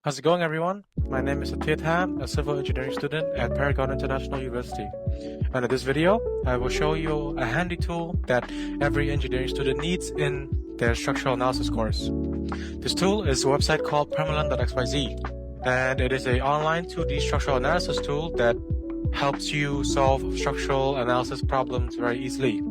How's it going, everyone? My name is Sothea Tha, a civil engineering student at Paragon International University. And in this video, I will show you a handy tool that every engineering student needs in their structural analysis course. This tool is a website called PermaLearn.xyz, and it is an online 2D structural analysis tool that helps you solve structural analysis problems very easily.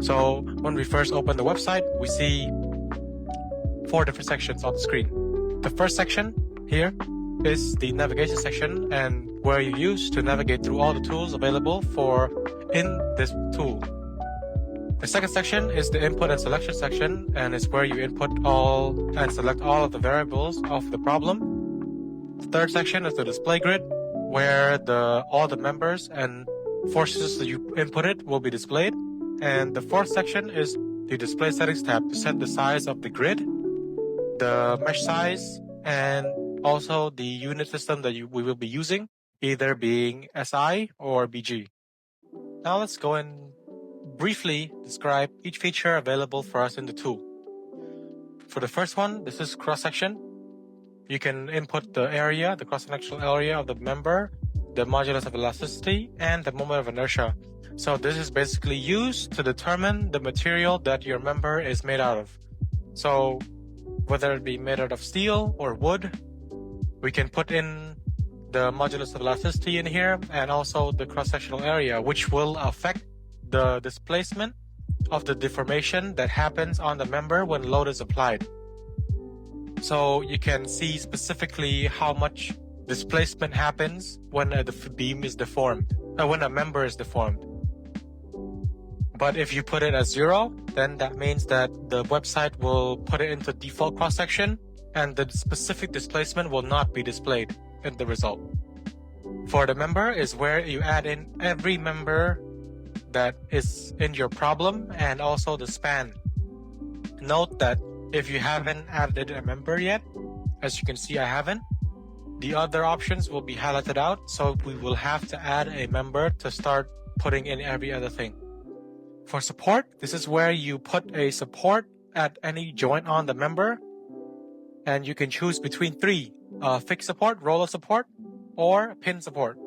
So when we first open the website, we see 4 different sections on the screen. The first section here is the navigation section, and where you use to navigate through all the tools available in this tool. The second section is the input and selection section, and it's where you input all and select all of the variables of the problem. The third section is the display grid, where all the members and forces that you inputted will be displayed. And the fourth section is the display settings tab to set the size of the grid, the mesh size, and also the unit system that we will be using, either being SI or BG. Now let's go and briefly describe each feature available for us in the tool. For the first one, this is cross-section. You can input the area, the cross-sectional area of the member, the modulus of elasticity, and the moment of inertia. So this is basically used to determine the material that your member is made out of. So whether it be made out of steel or wood, we can put in the modulus of elasticity in here, and also the cross-sectional area, which will affect the displacement of the deformation that happens on the member when load is applied. So you can see specifically how much displacement happens when the beam is deformed, when a member is deformed. But if you put it as 0, then that means that the website will put it into default cross-section, and the specific displacement will not be displayed in the result. For the member is where you add in every member that is in your problem, and also the span. Note that if you haven't added a member yet, as you can see I haven't, the other options will be highlighted out, so we will have to add a member to start putting in every other thing. For support, this is where you put a support at any joint on the member, and you can choose between 3, fixed support, roller support, or pin support.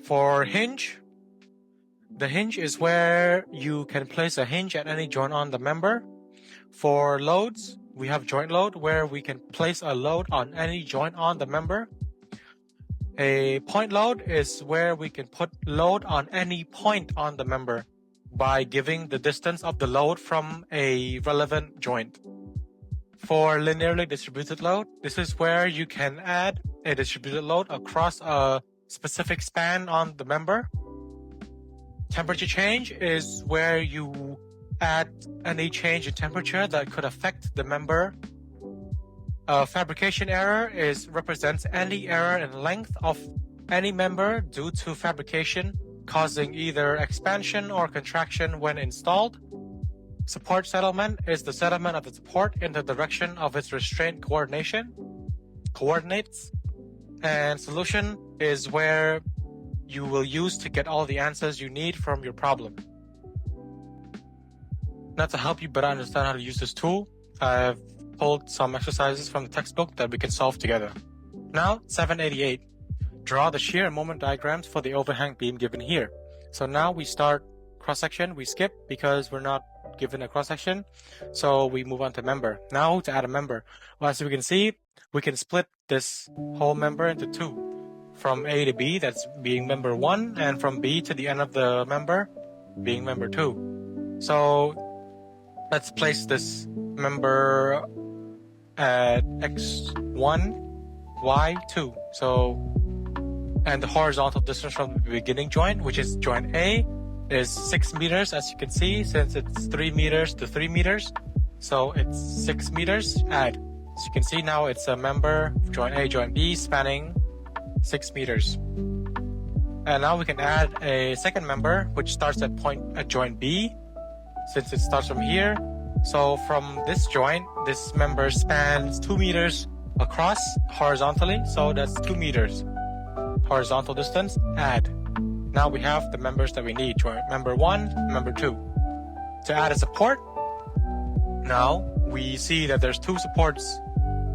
For hinge, the hinge is where you can place a hinge at any joint on the member. For loads, we have joint load, where we can place a load on any joint on the member. A point load is where we can put load on any point on the member by giving the distance of the load from a relevant joint. For linearly distributed load, this is where you can add a distributed load across a specific span on the member. Temperature change is where you add any change in temperature that could affect the member. Fabrication error represents any error in length of any member due to fabrication causing either expansion or contraction when installed. Support settlement is the settlement of the support in the direction of its restraint coordinates. And solution is where you will use to get all the answers you need from your problem. Now, to help you better understand how to use this tool, I've pulled some exercises from the textbook that we can solve together. Now, 788. Draw the shear and moment diagrams for the overhang beam given here. So now we start cross-section. We skip because we're not given a cross-section. So we move on to member. Now to add a member. Well, as we can see, we can split this whole member into 2. From A to B, that's being member 1, and from B to the end of the member, being member 2. So let's place this member at x1, y2. And the horizontal distance from the beginning joint, which is joint A, is 6 meters, as you can see, since it's 3 meters to 3 meters. So it's 6 meters. Add. As you can see now, it's a member, joint A, joint B, spanning 6 meters. And now we can add a second member, which starts at joint B, since it starts from here. So from this joint, this member spans 2 meters across horizontally, so that's 2 meters. Horizontal distance, add. Now we have the members that we need, joint member 1, member 2. To add a support, now we see that there's 2 supports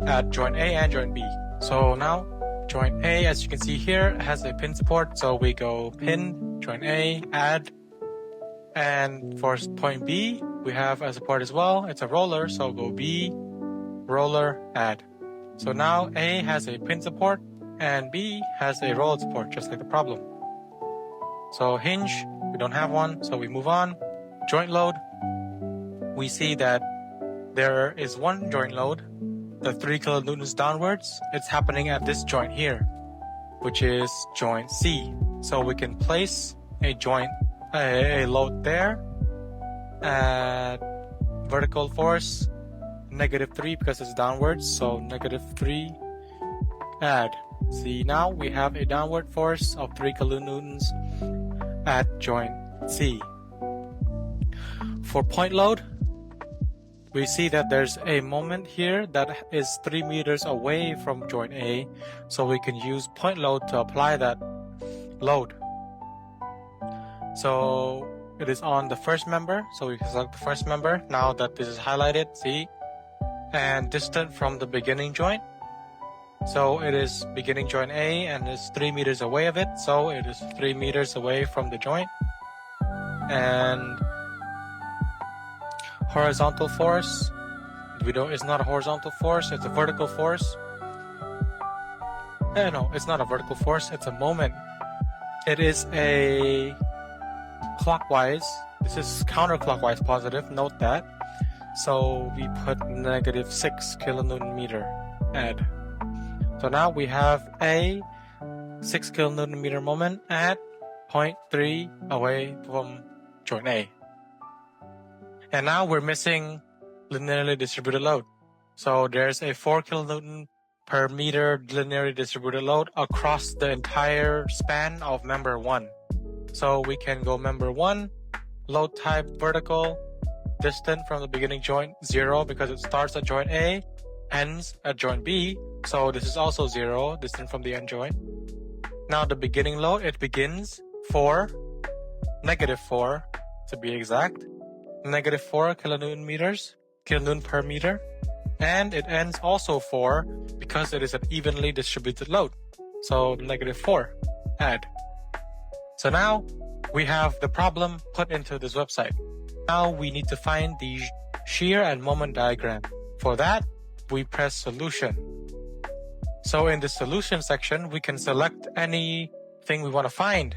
at joint A and joint B. So now joint A, as you can see here, has a pin support. So we go pin, joint A, add. And for point B, we have a support as well. It's a roller, so go B, roller, add. So now A has a pin support and B has a roller support, just like the problem. So hinge, we don't have one, so we move on. Joint load, we see that there is one joint load, the 3 kilonewtons downwards. It's happening at this joint here, which is joint C. So we can place a load there at vertical force -3 because it's downwards, so -3, add. See, now we have a downward force of 3 kilonewtons at joint C. For point load, we see that there's a moment here that is 3 meters away from joint A, so we can use point load to apply that load. So it is on the first member, so we can select the first member now that this is highlighted, see, and distant from the beginning joint. So it is beginning joint A and is 3 meters away of it, so it is 3 meters away from the joint. And horizontal force, we know it's not a horizontal force, it's a vertical force. No, it's not a vertical force, it's a moment. It is a clockwise, this is counterclockwise positive, note that. So we put -6 kilonewton meter, add. So now we have a 6 kilonewton meter moment at 0.3 away from joint A. And now we're missing linearly distributed load. So there's a 4 kilonewton per meter linearly distributed load across the entire span of member 1. So we can go member 1, load type vertical, distant from the beginning joint 0 because it starts at joint A, ends at joint B. So this is also 0, distant from the end joint. Now the beginning load, it begins -4 to be exact, -4 kilonewton per meter, and it ends also 4 because it is an evenly distributed load. So -4, add. So now we have the problem put into this website. Now we need to find the shear and moment diagram. For that, we press solution. So in the solution section, we can select anything we want to find.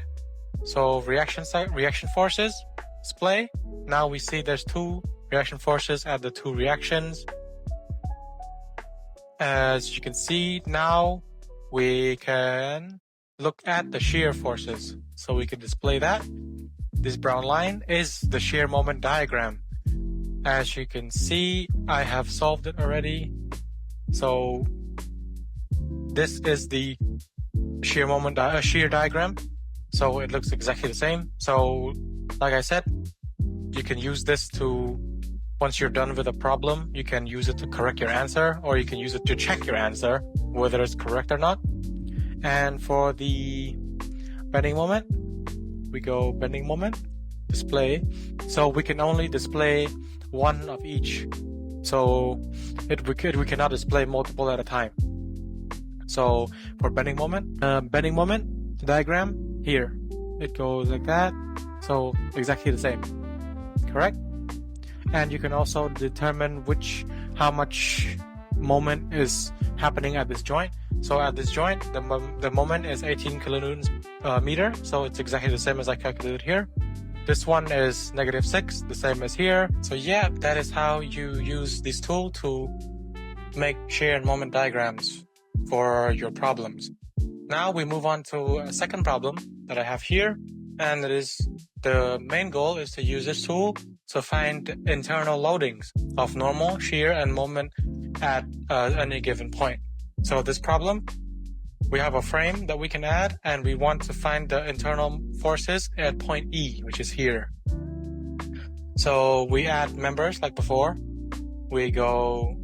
So reaction forces, display. Now we see there's 2 reaction forces at the 2 reactions. As you can see, now we can look at the shear forces. So we can display that. This brown line is the shear moment diagram. As you can see, I have solved it already. So this is the shear moment shear diagram. So it looks exactly the same. So like I said, you can use this to, once you're done with a problem, you can use it to correct your answer, or you can use it to check your answer, whether it's correct or not. And for the bending moment, we go bending moment, display. So we can only display one of each. So we cannot display multiple at a time. So for bending moment diagram here, it goes like that. So exactly the same, correct? And you can also determine how much moment is happening at this joint. So at this joint, the moment is 18 kilonewtons meter. So it's exactly the same as I calculated here. This one is -6, the same as here. So yeah, that is how you use this tool to make shear and moment diagrams for your problems. Now we move on to a second problem that I have here, and it is the main goal is to use this tool to find internal loadings of normal, shear, and moment at any given point. So this problem, we have a frame that we can add, and we want to find the internal forces at point E, which is here. So we add members like before. We go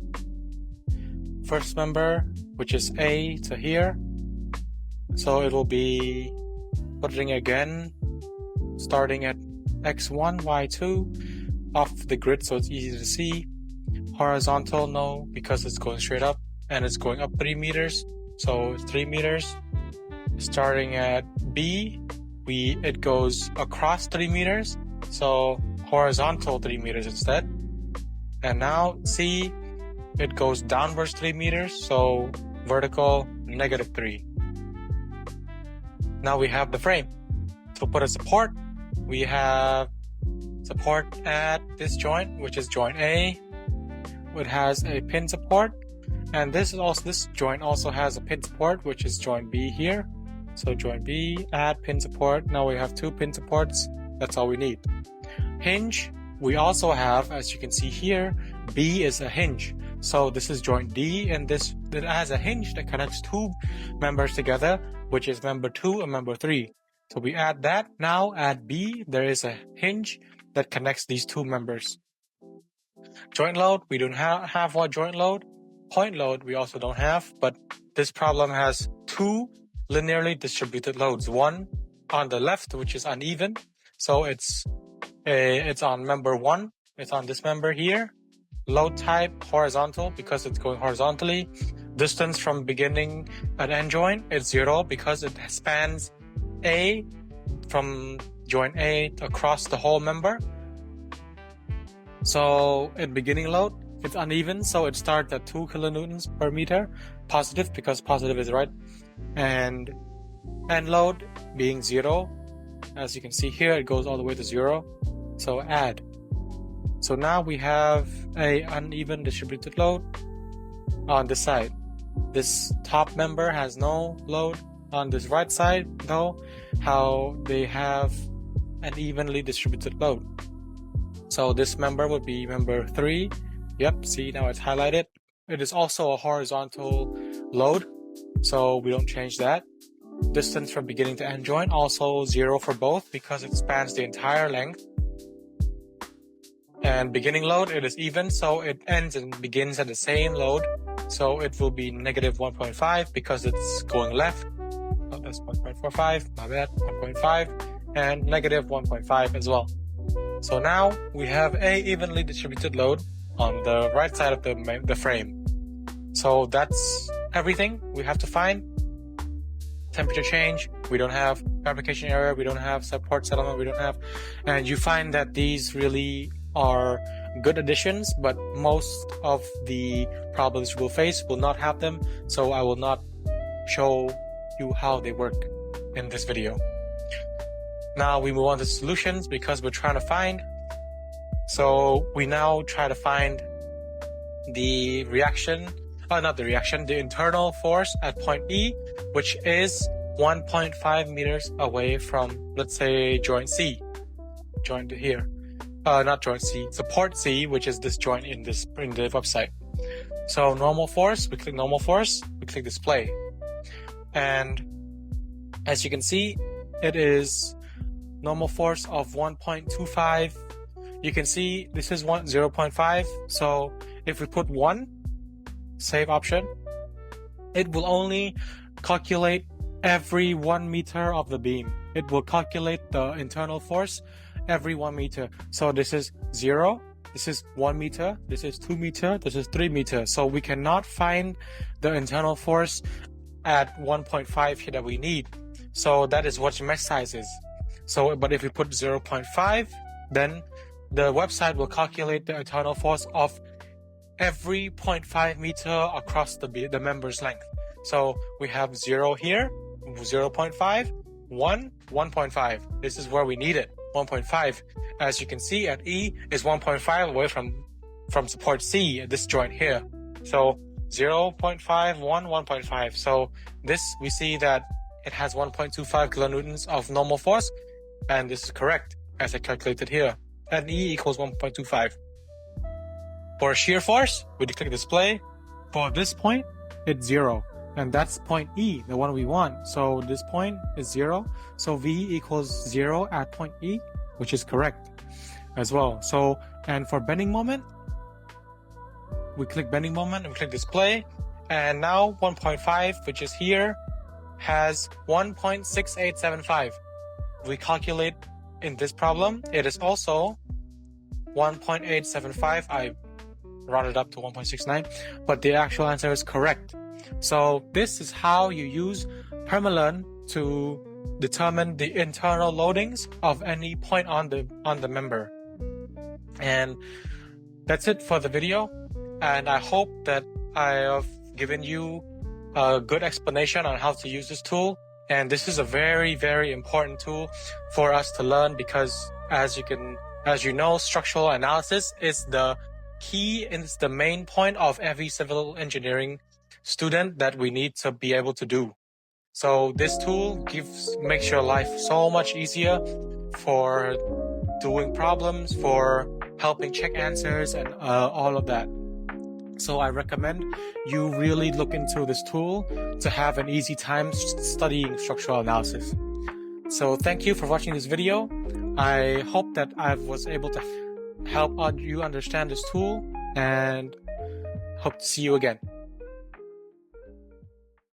first member, which is A, to here. So it will be putting again, starting at X1, Y2, off the grid so it's easy to see. Horizontal, no, because it's going straight up. and it's going up 3 meters. So it's 3 meters. Starting at B, it goes across 3 meters. So horizontal 3 meters instead. And now C, it goes downwards 3 meters. So vertical -3. Now we have the frame. To put a support, we have support at this joint, which is joint A. It has a pin support, and this joint also has a pin support, which is joint B here. So joint B, add pin support. Now we have 2 pin supports. That's all we need. Hinge, we also have, as you can see here, B is a hinge. So this is joint D, and it has a hinge that connects 2 members together, which is member 2 and member 3. So we add that. Now at B, there is a hinge that connects these 2 members. Joint load, we don't have one joint load. Point load, we also don't have, but this problem has 2 linearly distributed loads. One on the left, which is uneven. So it's on member 1. It's on this member here. Load type horizontal because it's going horizontally. Distance from beginning and end joint is 0 because it spans A from joint A across the whole member. So in beginning load, it's uneven, so it starts at 2 kilonewtons per meter, positive because positive is right, and end load being 0. As you can see here, it goes all the way to 0. So add. So now we have a uneven distributed load on this side. This top member has no load. On this right side, though, how they have an evenly distributed load. So this member would be member 3. Yep, see, now it's highlighted. It is also a horizontal load, so we don't change that. Distance from beginning to end joint, also 0 for both because it spans the entire length. And beginning load, it is even, so it ends and begins at the same load. So it will be -1.5 because it's going left. Oh, that's 1.45, my bad, 1.5, and -1.5 as well. So now we have a evenly distributed load on the right side of the frame. So that's everything we have to find. Temperature change, we don't have. Fabrication error, we don't have. Support settlement, we don't have. And you find that these really are good additions, but most of the problems you will face will not have them. So I will not show you how they work in this video. Now we move on to solutions because we're trying to find. So we now try to find the internal force at point E, which is 1.5 meters away from, let's say, joint C. Joint here. Not joint C, support C, which is this joint in the website. So normal force, we click normal force, we click display. And as you can see, it is normal force of 1.25. You can see this is 0.5. So if we put 1, save option, it will only calculate every 1 meter of the beam. It will calculate the internal force every 1 meter. So this is 0, this is 1 meter, this is 2 meter, this is 3 meter. So we cannot find the internal force at 1.5 here that we need. So that is what mesh size is. So, but if we put 0.5, then the website will calculate the internal force of every 0.5 meter across the member's length. So we have 0 here, 0.5, 1, 1.5. This is where we need it, 1.5. As you can see, at E is 1.5 away from support C at this joint here. So 0.5, 1, 1.5. So this, we see that it has 1.25 kilonewtons of normal force, and this is correct as I calculated here. And E equals 1.25. For shear force, we click display. For this point, it's 0. And that's point E, the one we want. So this point is 0. So V equals 0 at point E, which is correct as well. So, and for bending moment, we click bending moment and we click display. And now 1.5, which is here, has 1.6875. We calculate in this problem, it is also 1.875. I rounded up to 1.69, but the actual answer is correct. So this is how you use PermaLearn to determine the internal loadings of any point on the member. And that's it for the video, and I hope that I have given you a good explanation on how to use this tool. And this is a very, very important tool for us to learn, because as you know, structural analysis is the key and it's the main point of every civil engineering student that we need to be able to do. So this tool makes your life so much easier for doing problems, for helping check answers, and all of that. So I recommend you really look into this tool to have an easy time studying structural analysis. So thank you for watching this video. I hope that I was able to help you understand this tool, and hope to see you again.